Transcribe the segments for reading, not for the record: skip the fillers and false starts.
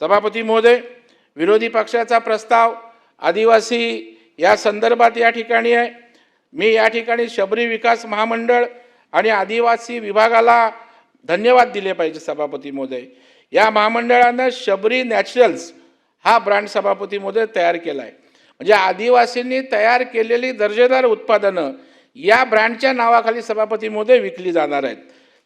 सभापती महोदय, विरोधी पक्षाचा प्रस्ताव आदिवासी या संदर्भात या ठिकाणी आहे। मी या ठिकाणी शबरी विकास महामंडळ आणि आदिवासी विभागाला धन्यवाद दिले पाहिजे। सभापती महोदय, या महामंडळाने शबरी नॅचरल्स हा ब्रँड सभापती महोदय तयार केला आहे। म्हणजे आदिवासींनी तयार केलेली दर्जेदार उत्पादनं या ब्रँडच्या नावाखाली सभापती महोदय विकली जाणार आहेत।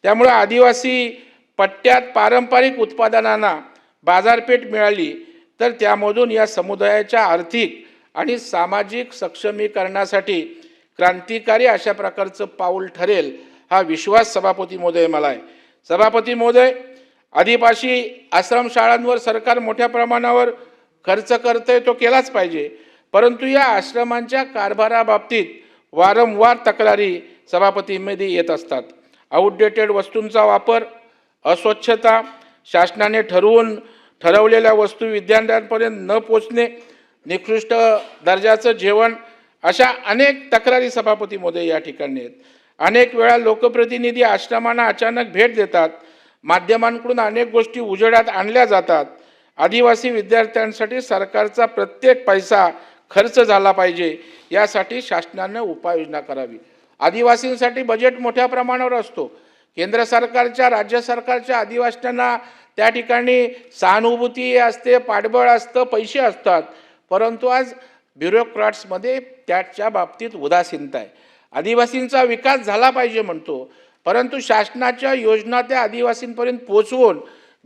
त्यामुळे आदिवासी पट्ट्यात पारंपरिक उत्पादनांना बाजारपेठ मिळाली तर त्यामधून या समुदायाच्या आर्थिक आणि सामाजिक सक्षमीकरणासाठी क्रांतिकारी अशा प्रकारचं पाऊल ठरेल हा विश्वास सभापती महोदय मला आहे। सभापती महोदय, आदिवासी आश्रमशाळांवर सरकार मोठ्या प्रमाणावर खर्च करते, तो केलाच पाहिजे, परंतु या आश्रमांच्या कारभाराबाबतीत वारंवार तक्रारी सभापतींमध्ये येत असतात। आउटडेटेड वस्तूंचा वापर, अस्वच्छता, शासनाने ठरवलेल्या वस्तू विद्यार्थ्यांपर्यंत न पोचणे, निकृष्ट दर्जाचं जेवण, अशा अनेक तक्रारी सभापती महोदय या ठिकाणी आहेत। अनेक वेळा लोकप्रतिनिधी आश्रमांना अचानक भेट देतात, माध्यमांकडून अनेक गोष्टी उजेडात आणल्या जातात। आदिवासी विद्यार्थ्यांसाठी सरकारचा प्रत्येक पैसा खर्च झाला पाहिजे, यासाठी शासनाने उपाययोजना करावी। आदिवासींसाठी बजेट मोठ्या प्रमाणावर असतो। केंद्र सरकारच्या, राज्य सरकारच्या आदिवासींना त्या ठिकाणी सहानुभूती असते, पाठबळ असतं, पैसे असतात, परंतु आज ब्युरोक्रॅट्समध्ये त्याच्या बाबतीत उदासीनता आहे। आदिवासींचा विकास झाला पाहिजे म्हणतो, परंतु शासनाच्या योजना त्या आदिवासींपर्यंत पोहोचवून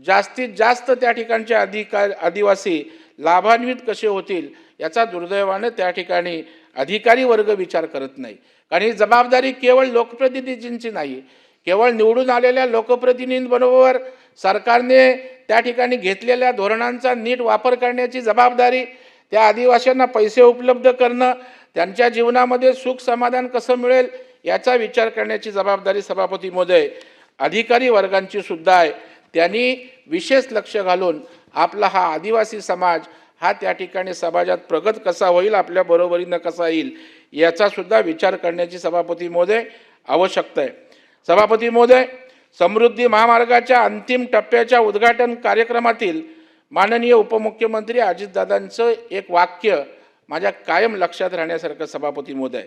जास्तीत जास्त त्या ठिकाणचे आदिवासी लाभान्वित कसे होतील याचा दुर्दैवाने त्या ठिकाणी अधिकारी वर्ग विचार करत नाही। कारण ही जबाबदारी केवळ लोकप्रतिनिधींची नाही, केवळ निवडून आलेल्या लोकप्रतिनिधींबरोबर सरकारने त्या ठिकाणी घेतलेल्या धोरणांचा नीट वापर करण्याची जबाबदारी, त्या आदिवासींना पैसे उपलब्ध करणं, त्यांच्या जीवनामध्ये सुख समाधान कसं मिळेल याचा विचार करण्याची जबाबदारी सभापती महोदय अधिकारी वर्गांची सुद्धा आहे। त्यांनी विशेष लक्ष घालून आपला हा आदिवासी समाज हा त्या ठिकाणी समाजात प्रगत कसा होईल, आपल्या बरोबरीनं कसा येईल याचा सुद्धा विचार करण्याची सभापती महोदय आवश्यकता आहे। सभापती महोदय, समृद्धी महामार्गाच्या अंतिम टप्प्याच्या उद्घाटन कार्यक्रमातील माननीय उपमुख्यमंत्री अजितदादांचं एक वाक्य माझ्या कायम लक्षात राहण्यासारखं सभापती महोदय।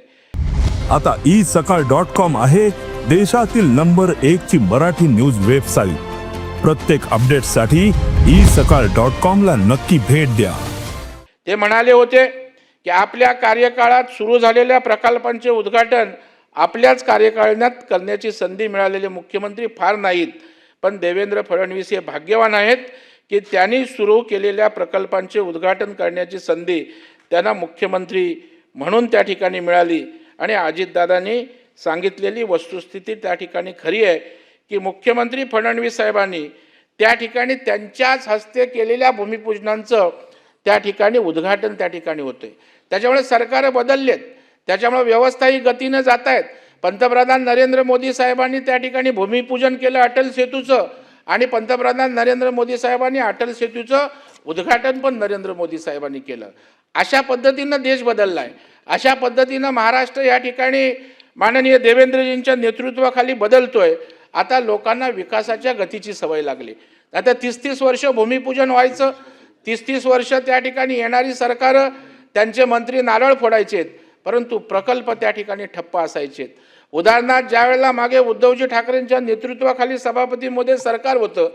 आता isakal.com आहे देशातील नंबर 1 ची मराठी न्यूज वेबसाईट। प्रत्येक अपडेटसाठी isakal.com ला नक्की भेट द्या। ते म्हणाले होते की आपल्या कार्यकाळात सुरू झालेल्या प्रकल्पांचे उद्घाटन आपल्याच कार्यकाळात करण्याची संधी मिळालेले मुख्यमंत्री फार नाहीत, पण देवेंद्र फडणवीस हे भाग्यवान आहेत की त्यांनी सुरू केलेल्या प्रकल्पांचे उद्घाटन करण्याची संधी त्यांना मुख्यमंत्री म्हणून त्या ठिकाणी मिळाली। आणि अजितदादांनी सांगितलेली वस्तुस्थिती त्या ठिकाणी खरी आहे की मुख्यमंत्री फडणवीस साहेबांनी त्या ठिकाणी त्यांच्याच हस्ते केलेल्या भूमिपूजनांचं त्या ठिकाणी उद्घाटन त्या ठिकाणी होते। त्याच्यामुळे सरकार बदललेत, त्याच्यामुळे व्यवस्थाही गतीने जात आहेत। पंतप्रधान नरेंद्र मोदी साहेबांनी त्या ठिकाणी भूमिपूजन केलं अटल सेतूचं, आणि पंतप्रधान नरेंद्र मोदी साहेबांनी अटल सेतूचं उद्घाटन पण नरेंद्र मोदी साहेबांनी केलं। अशा पद्धतीनं देश बदलला आहे। अशा पद्धतीनं महाराष्ट्र या ठिकाणी माननीय देवेंद्रजींच्या नेतृत्वाखाली बदलतोय। आता लोकांना विकासाच्या गतीची सवय लागली। आता 30-30 वर्ष भूमिपूजन व्हायचं, 30-30 वर्ष त्या ठिकाणी येणारी सरकार त्यांचे मंत्री नारळ फोडायचे, परंतु प्रकल्प त्या ठिकाणी ठप्प असायचे। उदाहरणार्थ, ज्या वेळेला मागे उद्धवजी ठाकरेंच्या नेतृत्वाखाली सभापती महोदय सरकार होतं,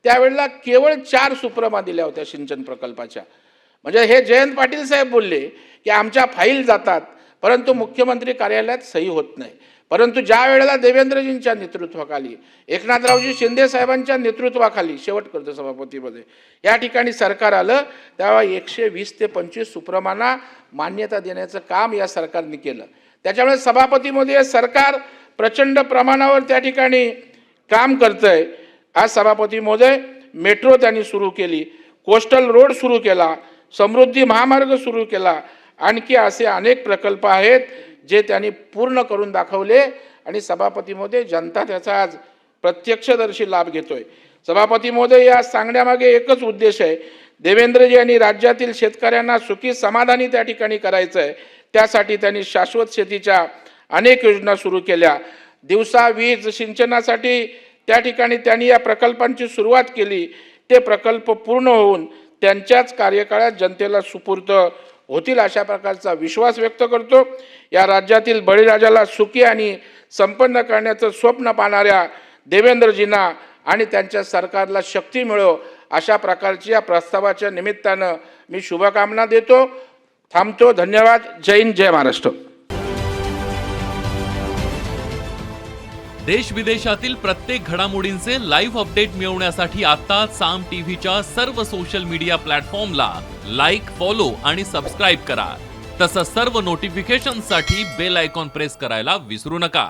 त्यावेळेला केवळ 4 सुप्रमा दिल्या होत्या सिंचन प्रकल्पाच्या। म्हणजे हे जयंत पाटील साहेब बोलले की आमच्या फाईल जातात, परंतु मुख्यमंत्री कार्यालयात सही होत नाही। परंतु ज्या वेळेला देवेंद्रजींच्या नेतृत्वाखाली, एकनाथरावजी शिंदे साहेबांच्या नेतृत्वाखाली, शेवट करतो सभापतीमध्ये, या ठिकाणी सरकार आलं, तेव्हा 120 ते 25 सुप्रमांना मान्यता देण्याचं काम या सरकारने केलं। त्याच्यामुळे सभापतीमध्ये सरकार प्रचंड प्रमाणावर त्या ठिकाणी काम करतंय। आज सभापती महोदय मेट्रो त्यांनी सुरू केली, कोस्टल रोड सुरू केला, समृद्धी महामार्ग सुरू केला, आणखी असे अनेक प्रकल्प आहेत जे त्यांनी पूर्ण करून दाखवले, आणि सभापती महोदय जनता त्याचा आज प्रत्यक्षदर्शी लाभ घेतोय। सभापती महोदय, या सांगण्यामागे एकच उद्देश आहे, देवेंद्रजी यांनी राज्यातील शेतकऱ्यांना सुखी समाधानी त्या ठिकाणी करायचं आहे। त्यासाठी त्यांनी शाश्वत शेतीच्या अनेक योजना सुरू केल्या। दिवसा वीज सिंचनासाठी त्या ठिकाणी त्यांनी या प्रकल्पांची सुरुवात केली। ते प्रकल्प पूर्ण होऊन त्यांच्याच कार्यकाळात जनतेला सुपूर्द होतील अशा प्रकारचा विश्वास व्यक्त करतो. या राज्यातील बळीराजाला सुखी आणि संपन्न करण्याचं स्वप्न पाहणाऱ्या देवेंद्रजींना आणि त्यांच्या सरकारला शक्ती मिळो अशा प्रकारच्या या प्रस्तावाच्या निमित्तानं मी शुभकामना देतो. थांबतो. धन्यवाद. जय हिंद, जय महाराष्ट्र. देश विदेशातील प्रत्येक घडामोडींचे लाईव्ह अपडेट मिळवण्यासाठी आता साम टीव्हीच्या सर्व सोशल मीडिया प्लॅटफॉर्मला लाईक, फॉलो आणि सबस्क्राईब करा. तसंच सर्व नोटिफिकेशनसाठी बेल आयकॉन प्रेस करायला विसरू नका.